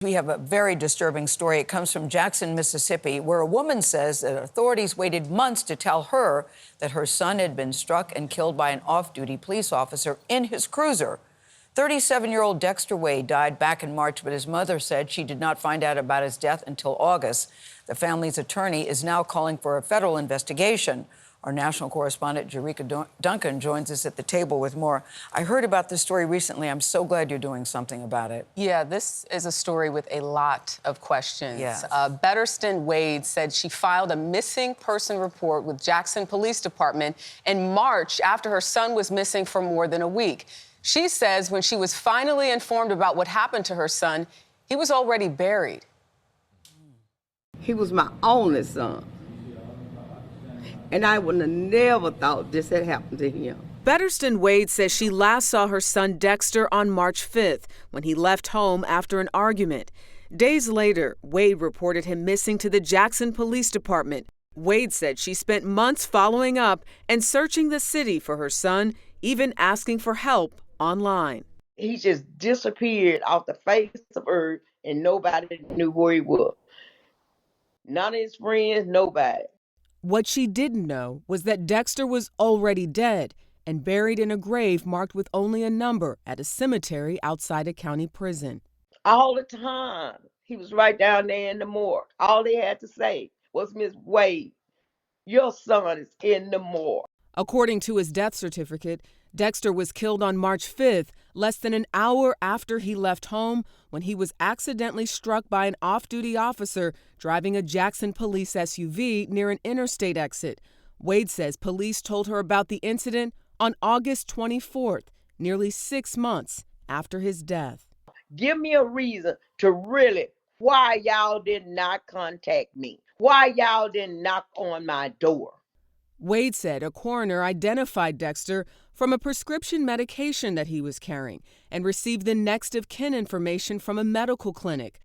We have a very disturbing story. It comes from Jackson, Mississippi, where a woman says that authorities waited months to tell her that her son had been struck and killed by an off-duty police officer in his cruiser. 37-year-old Dexter Wade died back in March, but his mother said she did not find out about his death until August. The family's attorney is now calling for a federal investigation. Our national correspondent, Jericka Duncan, joins us at the table with more. I heard about this story recently. I'm so glad you're doing something about it. Yeah, this is a story with a lot of questions. Yes. Betterston Wade said she filed a missing person report with Jackson Police Department in March after her son was missing for more than a week. She says when she was finally informed about what happened to her son, he was already buried. He was my only son. And I would have never thought this had happened to him. Betterston Wade says she last saw her son Dexter on March 5th when he left home after an argument. Days later, Wade reported him missing to the Jackson Police Department. Wade said she spent months following up and searching the city for her son, even asking for help online. He just disappeared off the face of earth and nobody knew where he was. None of his friends, nobody. What she didn't know was that Dexter was already dead and buried in a grave marked with only a number at a cemetery outside a county prison. All the time. He was right down there in the morgue. All they had to say was, "Miss Wade, your son is in the morgue." According to his death certificate, Dexter was killed on March 5th, less than an hour after he left home when he was accidentally struck by an off-duty officer driving a Jackson police SUV near an interstate exit. Wade says police told her about the incident on August 24th, nearly 6 months after his death. Give me a reason to really, why y'all did not contact me? Why y'all didn't knock on my door? Wade said a coroner identified Dexter from a prescription medication that he was carrying and received the next of kin information from a medical clinic.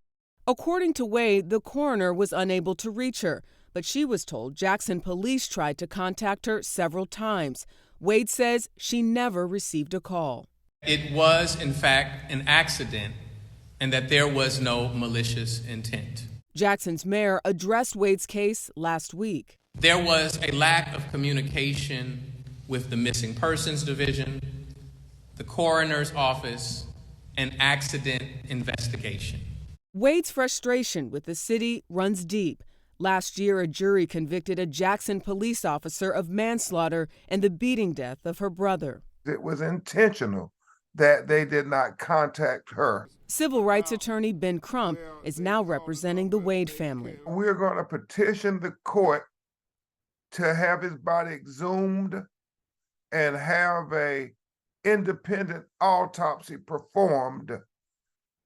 According to Wade, the coroner was unable to reach her, but she was told Jackson police tried to contact her several times. Wade says she never received a call. It was, in fact, an accident and that there was no malicious intent. Jackson's mayor addressed Wade's case last week. There was a lack of communication with the Missing Persons Division, the coroner's office, and accident investigation. Wade's frustration with the city runs deep. Last year, a jury convicted a Jackson police officer of manslaughter and the beating death of her brother. It was intentional that they did not contact her. Civil rights attorney Ben Crump is now representing the Wade family. We're going to petition the court to have his body exhumed and have a independent autopsy performed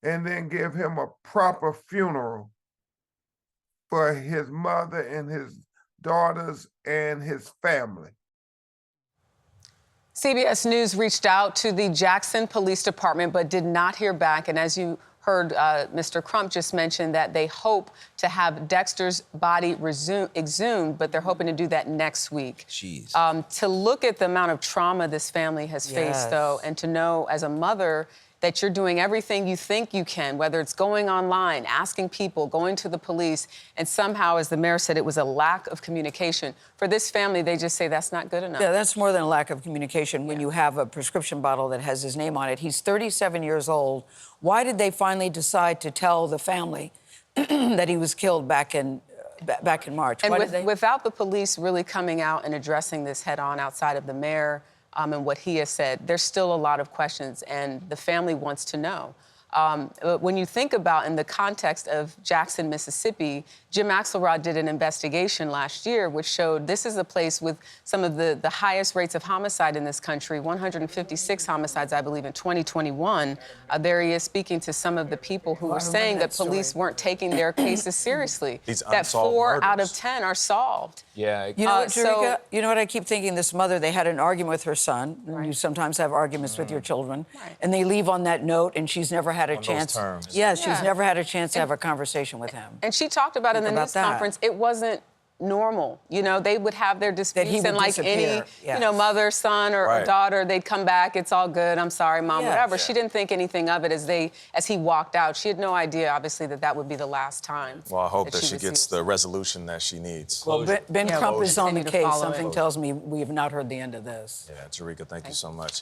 and then give him a proper funeral for his mother and his daughters and his family. CBS News reached out to the Jackson Police Department but did not hear back. And as you heard Mr. Crump just mention that they hope to have Dexter's body exhumed, but they're hoping to do that next week. Jeez. To look at the amount of trauma this family has faced, though, and to know as a mother that you're doing everything you think you can, whether it's going online, asking people, going to the police, and somehow, as the mayor said, it was a lack of communication. For this family, they just say that's not good enough. Yeah, that's more than a lack of communication when you have a prescription bottle that has his name on it. He's 37 years old. Why did they finally decide to tell the family that he was killed back in March? And without the police really coming out and addressing this head on outside of the mayor, and what he has said, there's still a lot of questions, and the family wants to know. When you think about in the context of Jackson, Mississippi, Jim Axelrod did an investigation last year which showed this is a place with some of the highest rates of homicide in this country, 156 homicides, I believe, in 2021. There he is speaking to some of the people who were saying that police weren't taking their cases seriously, that 4 out of 10 are solved. Yeah. You know what, Jericka? You know what I keep thinking? This mother, they had an argument with her son. Right. You sometimes have arguments with your children. Right. And they leave on that note, and she's never had a chance. Yes, she's never had a chance to have a conversation with him. And she talked about in the news conference, it wasn't normal. You know, they would have their disputes, he would and like any, disappear, you know, yes. mother, son, or Right. daughter, they'd come back. It's all good. I'm sorry, mom. Yeah. Whatever. Yeah. She didn't think anything of it as he walked out. She had no idea, obviously, that would be the last time. Well, I hope that she would see gets her the resolution that she needs. Well, Ben Yeah, Crump is on the continue to case. follow it. Something tells me we have not heard the end of this. Yeah, Jericka, thank you so much.